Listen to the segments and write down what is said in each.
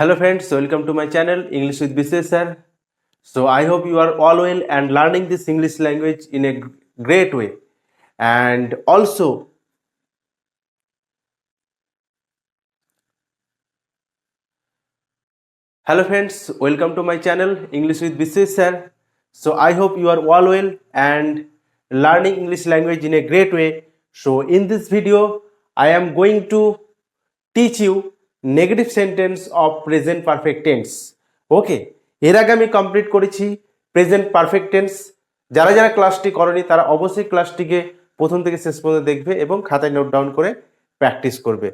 Hello friends, welcome to my channel English with BCS sir. So I hope you are all well and learning this English language in a great way. And also, hello friends, welcome to my channel English with BCS sir. So I hope you are all well and learning English language in a great way. So in this video, I am going to teach you negative sentence of present perfect tense. ওকে, এর আগে আমি complete করেছি present perfect tense. যারা যারা ক্লাসটি করেনি তারা অবশ্যই ক্লাসটিকে প্রথম থেকে শেষ পর্যন্ত দেখবে এবং খাতায় নোট ডাউন করে প্র্যাকটিস করবে।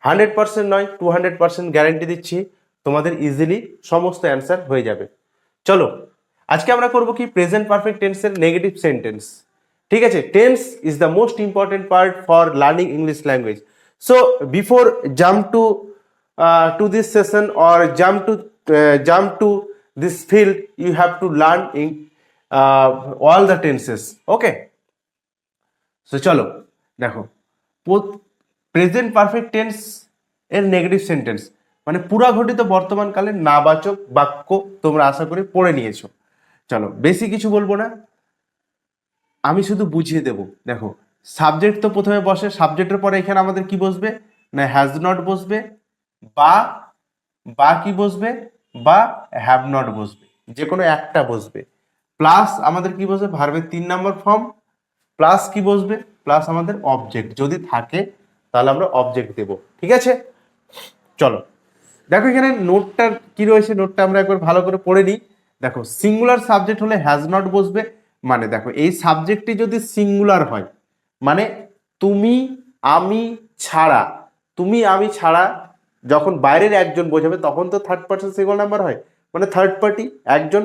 100% নয়, 200% গ্যারান্টি দিচ্ছি তোমাদের ইজিলি সমস্ত অ্যান্সার হয়ে যাবে। চলো আজকে আমরা করব কি প্রেজেন্ট পারফেক্ট টেন্সের নেগেটিভ সেন্টেন্স। ঠিক আছে, tense is the most important part for learning English language. So before jump to this session or jump to this field, you have to learn in all the tenses. Okay. So চলো দেখো, present perfect tense এর negative sentence মানে পুরা ঘটিত বর্তমানকালে নাবাচক বাক্য তোমরা আশা করি পড়ে নিয়েছো। চলো বেশি কিছু বলবো না, আমি শুধু বুঝিয়ে দেব। দেখো, সাবজেক্ট তো প্রথমে বসে, সাবজেক্টের পরে এখানে আমাদের কি বসবে না হ্যাজ নট বসবে, বা কি বসবে বা হ্যাভ নট বসবে, যে কোনো একটা বসবে। প্লাস আমাদের কি বসবে ভার্বের 3 নম্বর ফর্ম, প্লাস কি বসবে প্লাস আমাদের অবজেক্ট যদি থাকে তাহলে আমরা অবজেক্ট দেব। ঠিক আছে, চলো দেখো এখানে নোটটা কি রয়েছে, নোটটা আমরা একবার ভালো করে পড়ে নিই। দেখো, সিঙ্গুলার সাবজেক্ট হলে হ্যাজ নট বসবে। মানে দেখো, এই সাবজেক্টটি যদি সিঙ্গুলার হয় মানে তুমি আমি ছাড়া, তুমি আমি ছাড়া যখন বাইরের একজন বোঝাবে তখন তো থার্ড পার্সন সিঙ্গুলার নাম্বার হয়, মানে থার্ড পার্টি একজন,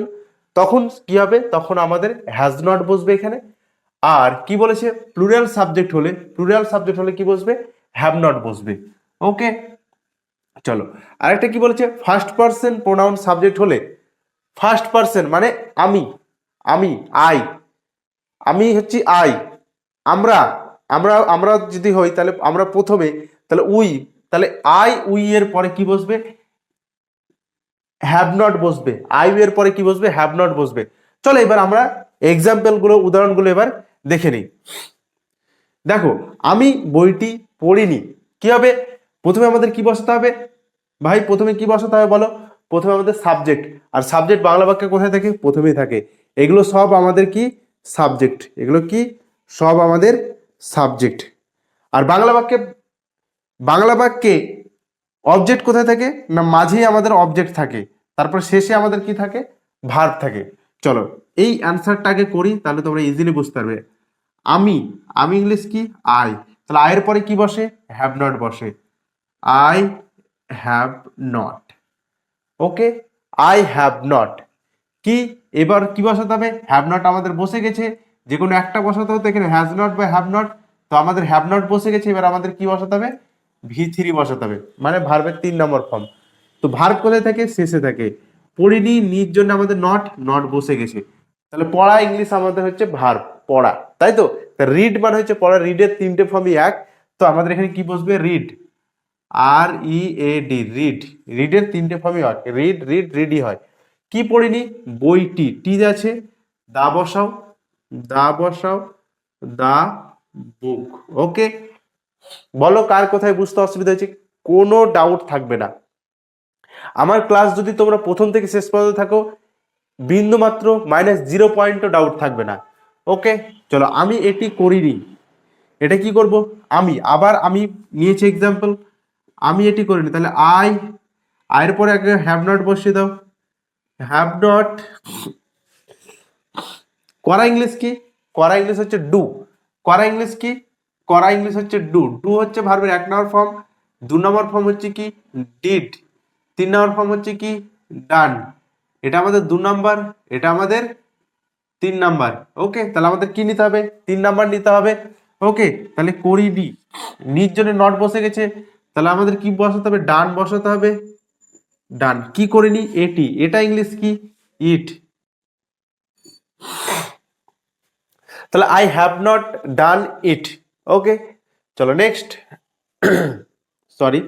তখন কি হবে তখন আমাদের হ্যাজ নট বসবে এখানে। আর কি বলেছে প্লুরাল সাবজেক্ট হলে কি বসবে হ্যাভ নট বসবে। ওকে, চলো আরেকটা কি বলেছে ফার্স্ট পার্সন প্রোনাউন সাবজেক্ট হলে, ফার্স্ট পার্সন মানে আমি আমি হচ্ছে আই, আমরা আমরা আমরা যদি হই তাহলে আমরা প্রথমে, তাহলে তাহলে উই এর পরে কি বসবে হ্যাভ নট বসবে, এর পরে কি বসবে হ্যাভ নট বসবে। চলো এবার আমরা এক্সাম্পলগুলো উদাহরণগুলো এবার দেখে নিই। দেখো, আমি বইটি পড়িনি, কি হবে প্রথমে আমাদের কি বসাতে হবে ভাই, প্রথমে কি বসাতে হবে বলো, প্রথমে আমাদের সাবজেক্ট, আর সাবজেক্ট বাংলা বাক্যে কোথায় থাকে প্রথমেই থাকে, এগুলো সব আমাদের কি সাবজেক্ট, এগুলো কি সব আমাদের সাবজেক্ট। আর বাংলা বাক্যে অবজেক্ট কোথায় থাকে না মাঝেই আমাদের অবজেক্ট থাকে, তারপর শেষে আমাদের কি থাকে ভার্ব থাকে। চলো এই অ্যান্সারটা আগে করি তাহলে তোমরা ইজিলি বুঝতে পারবে। আমি ইংলিশ কি আই, তাহলে আয়ের পরে কি বসে হ্যাভ নট বসে, I have not. Okay, I have not কি, এবার কি বসাতে হবে হ্যাভ নট আমাদের বসে গেছে, যে কোনো একটা বসাতে হতো এখানে হ্যাজ নট বা হ্যাভ নট, তো আমাদের হ্যাভ নট বসে গেছে, এবার আমাদের কি বসাতে হবে V3 বসাতে হবে, মানে ভার্বের 3 নম্বর ফর্ম। তো ভার্ব কোথায় থাকে শেষে থাকে, পড়িনি নির জন্য আমাদের নট বসে গেছে, তাহলে পড়া ইংলিশ আমাদের হচ্ছে ভার্ব পড়া, তাই তো। রিড মানে হচ্ছে পড়া, রিডের 3টে ফর্মই এক, তো আমাদের এখানে কি বসবে রিড, READ রিড, রিডের 3টে ফর্মই হয়, রিডই হয়। কি পড়িনি বইটি, টি আছে দা বসাও দা বুক। ওকে, বলো কার কোথায় বুঝতে অসুবিধা হয়েছে, কোনো ডাউট থাকবে না। আমার ক্লাস যদি তোমরা প্রথম থেকে শেষ পর্যন্ত থাকো বিন্দু মাত্র -0 ডাউট থাকবে না। ওকে, চলো আমি এটি করিনি, এটা কি করব আমি নিয়েছি এক্সাম্পল, আমি এটি করিনি, তাহলে আয়ের পরে আগে হ্যাভ নট বসিয়ে দাও, হ্যাভ নট। করা ইংলিশ কি, করা ইংলিশ হচ্ছে ডু, করা ইংলিশ কি, করা ইংলিশ হচ্ছে ডু হচ্ছে ভার্বের 1 নম্বর ফর্ম, 2 নম্বর ফর্ম হচ্ছে কি ডিড, 3 নম্বর ফর্ম হচ্ছে কি ডান, এটা আমাদের 2 নাম্বার, এটা আমাদের 3 নাম্বার। ওকে, তাহলে আমাদের কি নিতে হবে 3 নাম্বার নিতে হবে। ওকে, তাহলে করিনি নির জন্য নট বসে গেছে, তাহলে আমাদের কি বসাতে হবে ডান বসাতে হবে, ডান। কি করিনি এটা ইংলিশ কি ইট, তাহলে আই হ্যাভ নট ডান ইট। ওকে, চলো নেক্সট, সরি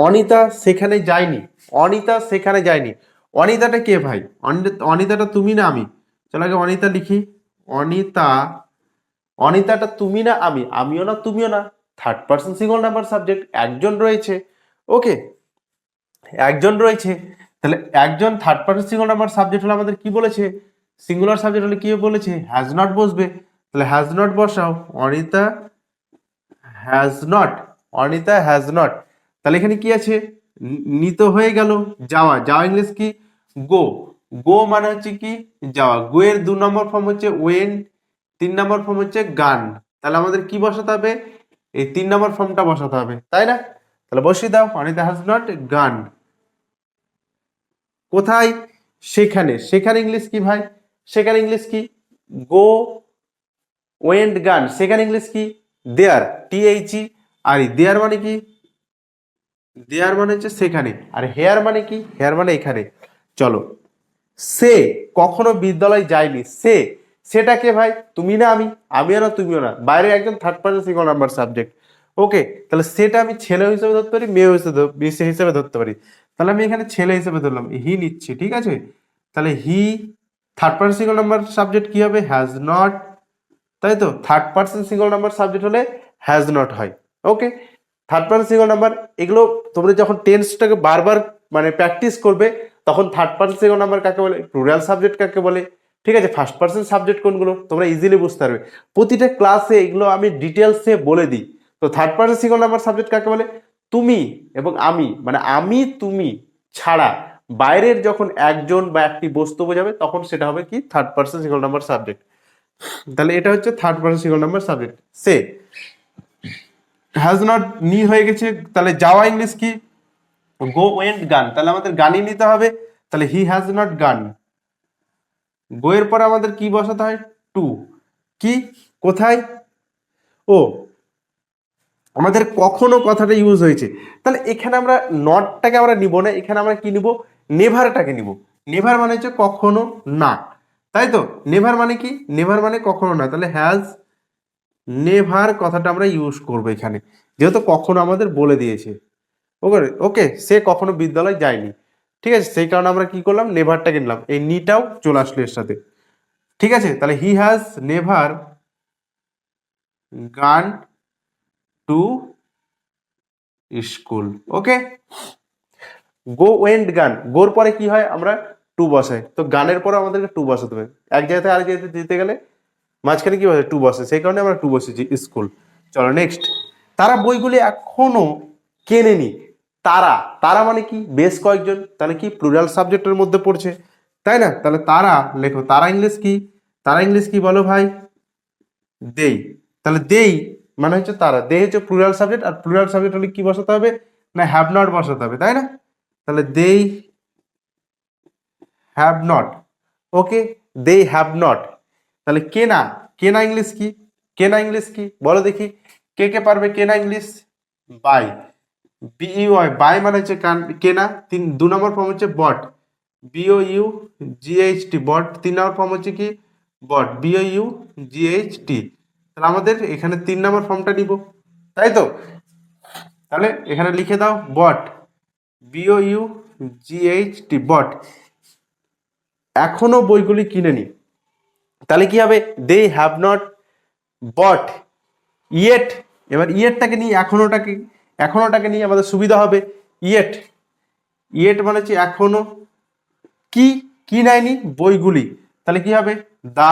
অনিতা সেখানে যায়নি, অনিতা সেখানে যায়নি। অনিতাটা কে ভাই? অনিতাটা তুমি না আমি? চলো আগে অনিতা লিখি। অনিতা, অনিতাটা তুমি না আমি, আমিও না তুমিও না, third person single number subject, একজন রয়েছে। ওকে, একজন রয়েছে, তাহলে একজন third person single number subject হলে আমাদের কি বলেছে? সিঙ্গুলার সাবজেক্ট হলে কি বলেছে? হ্যাজ নট বসবে, তাহলে হ্যাজ নট বসাও। Anita has not, Anita has not. তাহলে এখানে কি আছে? নিত হয়ে গেল যাওয়া, যাওয়া ইংলিশ কি? গো। গো মানে হচ্ছে কি? যাওয়া। গো এর 2 নম্বর ফর্ম হচ্ছে ওয়েন, 3 নম্বর ফর্ম হচ্ছে গান। তাহলে আমাদের কি বসাতে হবে? এই 3 নম্বর ফর্মটা বসাতে হবে, তাই না? তাহলে বসিয়ে দাও, অনিতা হ্যাজ নট গান। কোথায়? সেখানে। সেখানে ইংলিশ কি ভাই? সেখানে ইংলিশ কি? গো ওয়েন্ট গান। সেখানে ইংলিশ কি? দেয়ার, THERE। দেয়ার মানে কি? দেয়ার মানে হচ্ছে সেখানে। আর হেয়ার মানে কি? হেয়ার মানে এখানে। চলো, সে কখনো বিদ্যালয় যায়নি। সে, সেটা কে ভাই? তুমি না আমি, আমিও না তুমিও না, বাইরে একজন third person single number subject. Okay, তাহলে সেটা আমি ছেলে হিসেবে ধরতে পারি, মেয়ে হিসেবে ধরতে পারি। তাহলে আমি এখানে ছেলে হিসেবে ধরলাম, হি নিচ্ছি, ঠিক আছে? তাহলে he third person single number subject কি হবে? হ্যাজ নট, তাই তো? Third person single number subject হলে হ্যাজ নট হয়। ওকে, থার্ড পার্সন সিঙ্গল নাম্বার, এগুলো তোমরা যখন টেন্সটাকে বারবার মানে প্র্যাকটিস করবে, তখন থার্ড পার্সন সিঙ্গল নাম্বার কাকে বলে, প্লুরাল সাবজেক্ট কাকে বলে, ঠিক আছে, ফার্স্ট পার্সন সাবজেক্ট কোনগুলো তোমরা ইজিলি বুঝতে পারবে। প্রতিটা ক্লাসে এগুলো আমি ডিটেলসে বলে দিই। তো third person single number subject কাকে বলে? তুমি এবং আমি, মানে আমি তুমি ছাড়া বাইরের যখন একজন বা একটি বস্তু বোঝাবে, তখন সেটা হবে কি? Third person single number subject. তাহলে এটা হচ্ছে third person single number subject. Say has not নি হয়ে গেছে, তাহলে যাওয়া ইংলিশ কি? গো ওয়েন্ট গান। তাহলে আমাদের গানই নিতে হবে, তাহলে হি হ্যাজ নট গান। গো এর পরে আমাদের কি বসাতে হয়? টু। কি? কোথায়? ও, আমাদের কখনো কথাটা ইউজ হয়েছে। তাহলে এখানে আমরা নটটাকে আমরা নিব না, এখানে আমরা কি নিব? নেভারটাকে নিব। নেভার মানে হচ্ছে কখনো না, তাই তো? নেভার মানে কি? নেভার মানে কখনো না, তাহলে হ্যাজ নেভার কথাটা আমরা ইউজ করবো এখানে, যেহেতু কখনো আমাদের বলে দিয়েছে। ওকে, ওকে, সে কখনো বিদ্যালয় যায়নি, ঠিক আছে, সেই কারণে আমরা কি করলাম? নেভারটাকে নিলাম, এই নিটাও চলে আসলো এর সাথে, ঠিক আছে? তাহলে হি হ্যাজ নেভার গান to school. Okay, go went গান, গোর পরে কি হয়? আমরা টু বসাই, তো গানের পরে আমাদেরকে টু বসাতে হবে। এক জায়গা থেকে আরেক জায়গাতে যেতে গেলে মাঝখানে কি বসে? টু বসে, সেই কারণে আমরা টু বসেছি, স্কুল। চলো নেক্সট। তারা বইগুলি এখনো কেনেনি। তারা, তারা মানে কি? বেশ কয়েকজন, তাহলে কি? প্লুরাল সাবজেক্টের মধ্যে পড়ছে, তাই না? তাহলে তারা লেখো, তারা ইংলিশ কি? তারা ইংলিশ কি বলো ভাই? দেই। তাহলে দেই মানে হচ্ছে তারা, দে হচ্ছে প্লুরাল সাবজেক্ট, আর প্লুরাল সাবজেক্ট হলে কি বসাতে হবে? না হ্যাভ নট বসাতে হবে, তাই না? তাহলে they have not. Okay, they have not. তাহলে কেনা, কেনা ইংলিশ কি? কেনা ইংলিশ কি বলো দেখি, কে কে পারবে কেনা ইংলিশ? বাই, BEY, বাই মানে হচ্ছে কেনা। 2 নম্বর ফর্ম হচ্ছে বট, BOUGHT, বট। 3 নম্বর ফর্ম হচ্ছে কি? বট, BOUGHT। তাহলে আমাদের এখানে 3 নম্বর ফর্মটা নিব, তাই তো? তাহলে এখানে লিখে দাও বট, BOUGHT, বট। এখনো বইগুলি কিনেনি, তাহলে কি হবে? They have not bought yet. এবার ইয়েটটাকে নিয়ে এখনোটাকে, এখনোটাকে নিয়ে আমাদের সুবিধা হবে। ইয়েট, ইয়েট মানে হচ্ছে এখনো। কি? কি নেয়নি? বইগুলি। তাহলে কি হবে? দা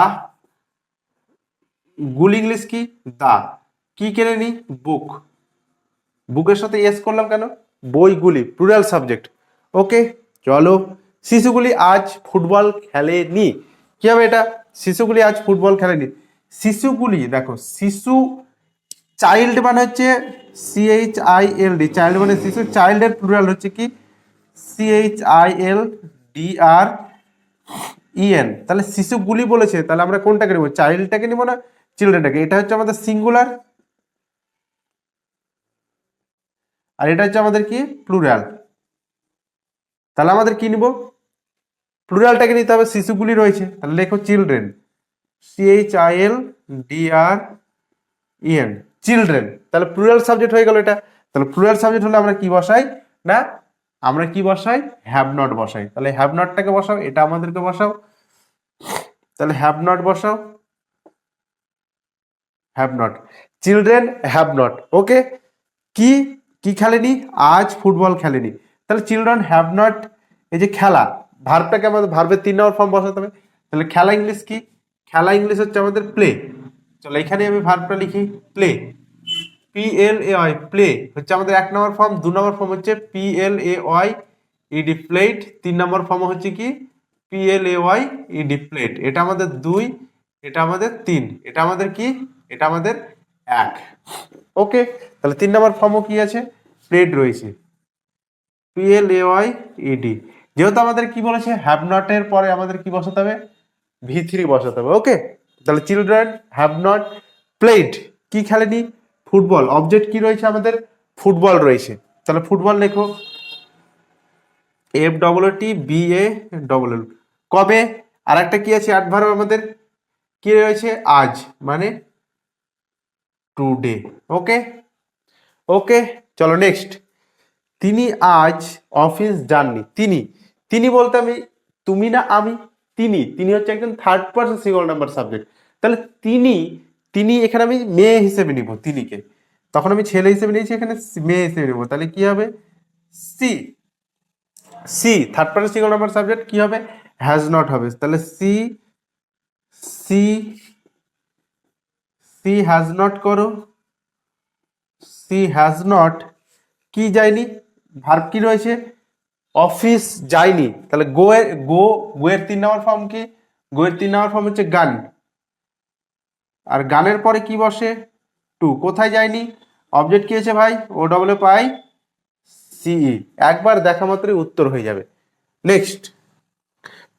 গুলি ইংলিশ কি? দা। কি কেনেনি? বুক। বুকের সাথে এস করলাম কেন? বইগুলি প্লুরাল সাবজেক্ট। ওকে, চলো। শিশুগুলি আজ ফুটবল খেলেনি। কি হবে এটা? শিশুগুলি আজ ফুটবল খেলেনি। শিশুগুলি, দেখো শিশু, চাইল্ড মানে হচ্ছে CHILD, চাইল্ড মানে শিশু। চাইল্ডের প্লুরাল হচ্ছে কি? CHILDREN। তাহলে শিশুগুলি বলেছে, তাহলে আমরা কোনটাকে নেবো? চাইল্ডটাকে নিব না চিলড্রেনটাকে? এটা হচ্ছে আমাদের সিঙ্গুলার, আর এটা হচ্ছে আমাদের কি? প্লুরাল। তাহলে আমাদের কি নিব? প্লুরালটাকে নিতে হবে, শিশুগুলি রয়েছে, তাহলে লেখো চিলড্রেন, CHILDREN, চিলড্রেন। তাহলে প্লুরাল সাবজেক্ট হয়ে গেল এটা। তাহলে প্লুরাল সাবজেক্ট হলে আমরা কি বসাই না, আমরা কি বসাই, হ্যাভ নট বসাই। তাহলে হ্যাভ নটটাকে বসাও, এটা আমাদেরকে বসাও, তাহলে হ্যাভ নট বসাও, have not, children have not. Okay, কি কি খেলেনি, আজ ফুটবল খেলেনি। তাহলে চিলড্রেন হ্যাভ নট, এই যে খেলা, ভার্বটাকে আমাদের ভার্বের 3 নম্বর ফর্ম বসাতে হবে। তাহলে খেলা ইংলিশ কি, খেলা ইংলিশ হচ্ছে আমাদের প্লে। চলো এখানে আমি ভার্বটা লিখি প্লে, PLAY, প্লে হচ্ছে আমাদের 1 নম্বর ফর্ম। 2 নম্বর ফর্ম হচ্ছে PLAYED, প্লেট। 3 নম্বর ফর্ম হচ্ছে কি PLAYED, প্লেট। এটা আমাদের 2, এটা আমাদের 3, এটা আমাদের কি, এটা আমাদের 1। ওকে, তাহলে 3 নম্বর ফর্মও কি আছে, প্লেট রয়েছে, PLAYED। যেহেতু আমাদের কি বলেছে, হ্যাভ নট এর পরে আমাদের কি বসাতে হবে, V3 বসাতে হবে। ওকে, তাহলে চিলড্রেন হ্যাভ নট প্লেড, কি খেলেনি, ফুটবল। অবজেক্ট কি রয়েছে আমাদের, ফুটবল রয়েছে। তাহলে ফুটবল লেখো, FOOTBALL। কবে, আর একটা কি আছে অ্যাডভার্ব আমাদের, কি রয়েছে, আজ, মানে টুডে। ওকে ওকে, চলো নেক্সট। তিনি আজ অফিস যাননি। তিনি, তিনি বলতে আমি তুমি না আমি, তিনি, তিনি হচ্ছে একজন third person singular number subject. তাহলে তিনি, তিনি এখানে আমি মেয়ে হিসেবে নিব তিনিকে, তখন আমি ছেলে হিসেবে নিয়েছি, এখানে মেয়ে হিসেবে নিব। তাহলে কি হবে, she, she third person singular number subject কি হবে, হ্যাজ নট হবে। তাহলে she, she, she has not করো, সি হ্যাজ নট, কি যায়নি, ভার্ব কি রয়েছে, অফিস যায়নি। তাহলে গো এর, গো, গো এর 3 নম্বর ফর্ম কি, গো এর 3 নম্বর ফর্ম হচ্ছে গান, আর গানের পরে কি বসে, টু। কোথায় যায়নি, অবজেক্ট কি আছে ভাই, OFFICE। একবার দেখা মাত্রই উত্তর হয়ে যাবে। নেক্সট,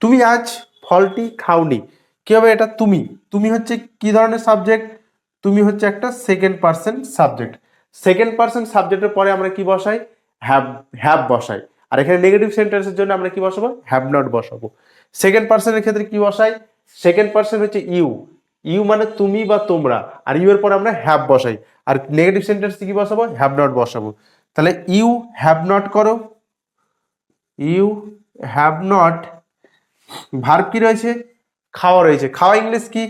তুমি আজ ফলটি খাওনি, কি হবে এটা, তুমি, তুমি হচ্ছে কি ধরনের সাবজেক্ট, তুমি হচ্ছে একটা second person subject. Second person সাবজেক্টের পরে আমরা কি বসাই, হ্যাভ, হ্যাভ বসাই। আর এখানে নেগেটিভ সেন্টেন্সের জন্য আমরা কি বসাবো, হ্যাভ নট বসাবো। সেকেন্ড পারসনের ক্ষেত্রে কি বসাই, সেকেন্ড পারসন হচ্ছে ইউ, ইউ মানে তুমি বা তোমরা, আর ইউ এর পর আমরা হ্যাভ বসাই। আর নেগেটিভ সেন্টেন্স কি বসাবো, হ্যাভ নট বসাবো। তাহলে ইউ হ্যাভ নট করো, ইউ হ্যাভ নট, ভার্ব কি রয়েছে, খাওয়া রয়েছে। খাওয়া ইংলিশ কি,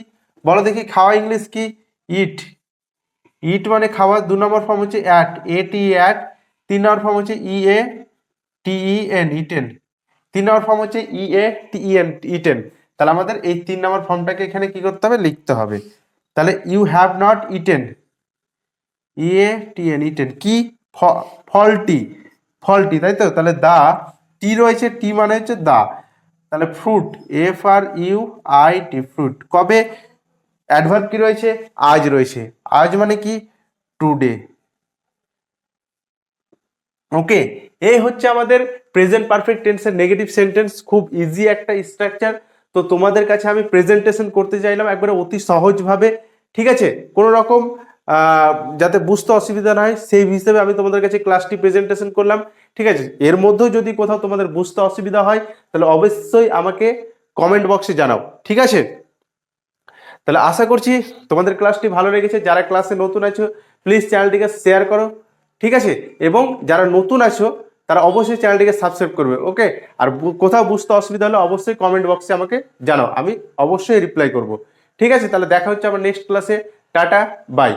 বলো দেখি, খাওয়া ইংলিশ কি, ইট, ইট মানে খাওয়া। 2 নম্বর ফর্ম হচ্ছে at, AT at. 3 number form হচ্ছে EATEN, ইটেন। 3 নম্বর ফর্ম হচ্ছে EATEN, ইটেন। তাহলে আমাদের এই 3 নম্বর ফর্মটাকে এখানে কি করতে হবে, লিখতে হবে। তাহলে you have not eaten, EATN, eaten, কি, ফলটি, ফলটি, তাই তো। তাহলে দা, টি রয়েছে, টি মানে হচ্ছে দা। তাহলে ফ্রুট, FRUIT, ফ্রুট। কবে, অ্যাডভার্ব কি রয়েছে, আজ রয়েছে, আজ মানে কি, টুডে। ওকে, এই হচ্ছে আমাদের প্রেজেন্ট পারফেক্ট টেন্সের নেগেটিভ সেন্টেন্স। খুব ইজি একটা স্ট্রাকচার। তো তোমাদের কাছে আমি প্রেজেন্টেশন করতে চাইলাম একবারে অতি সহজভাবে, ঠিক আছে, কোনো রকম যাতে বুঝতে অসুবিধা না হয় সেই হিসেবে আমি তোমাদের কাছে ক্লাসটি প্রেজেন্টেশন করলাম, ঠিক আছে। এর মধ্যেও যদি কোথাও তোমাদের বুঝতে অসুবিধা হয় তাহলে অবশ্যই আমাকে কমেন্ট বক্সে জানাও, ঠিক আছে। তাহলে আশা করছি তোমাদের ক্লাসটি ভালো লেগেছে। যারা ক্লাসে নতুন আছো প্লিজ চ্যানেলটিকে শেয়ার করো, ঠিক আছে। এবং যারা নতুন আছো তারা অবশ্যই চ্যানেলটিকে সাবস্ক্রাইব করবে। ওকে, আর কোথাও বুঝতে অসুবিধা হলে অবশ্যই কমেন্ট বক্সে আমাকে জানাও, আমি অবশ্যই রিপ্লাই করব, ঠিক আছে। তাহলে দেখা হচ্ছে আমার নেক্সট ক্লাসে। Tata, by.